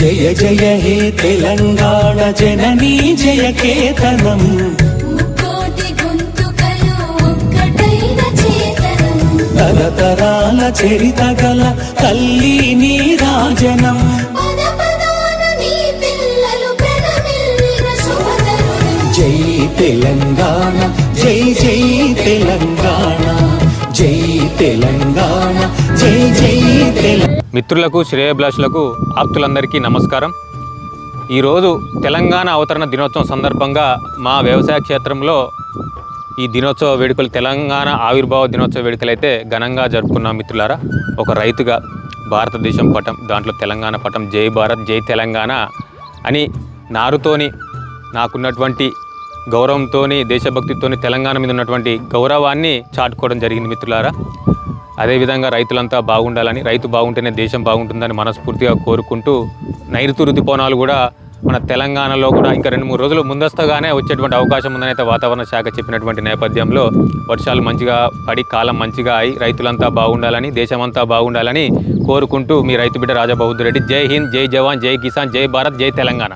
జయ జయ హే తెలంగాణ జననీ జయ కేతనం, తరతరాల చరిత గల తల్లి నీ రాజనం. జై తెలంగాణ జై జై తెలంగాణ, జై తెలంగాణ జై జై తెలంగాణ. మిత్రులకు, శ్రేయభిలాషులకు, ఆప్తులందరికీ నమస్కారం. ఈరోజు తెలంగాణ అవతరణ దినోత్సవం సందర్భంగా మా వ్యవసాయ క్షేత్రంలో ఈ దినోత్సవ వేడుకలు, తెలంగాణ ఆవిర్భావ దినోత్సవ వేడుకలు అయితే ఘనంగా జరుపుకున్నాం. మిత్రులారా, ఒక రైతుగా భారతదేశం పటం, దాంట్లో తెలంగాణ పటం, జై భారత్ జై తెలంగాణ అని నారుతోని నాకున్నటువంటి గౌరవంతో, దేశభక్తితో తెలంగాణ మీద ఉన్నటువంటి గౌరవాన్ని చాటుకోవడం జరిగింది. మిత్రులారా, అదేవిధంగా రైతులంతా బాగుండాలని, రైతు బాగుంటేనే దేశం బాగుంటుందని మనస్ఫూర్తిగా కోరుకుంటూ, నైరుతి ఋతుపవనాలు కూడా మన తెలంగాణలో కూడా ఇంకా 2-3 రోజులు ముందస్తుగానే వచ్చేటువంటి అవకాశం ఉందని అయితే వాతావరణ శాఖ చెప్పినటువంటి నేపథ్యంలో వర్షాలు మంచిగా పడి కాలం మంచిగా అయి రైతులంతా బాగుండాలని, దేశమంతా బాగుండాలని కోరుకుంటూ మీ రైతు బిడ్డ రాజా బహదూర్ రెడ్డి. జై హింద్, జై జవాన్, జై కిసాన్, జై భారత్, జై తెలంగాణ.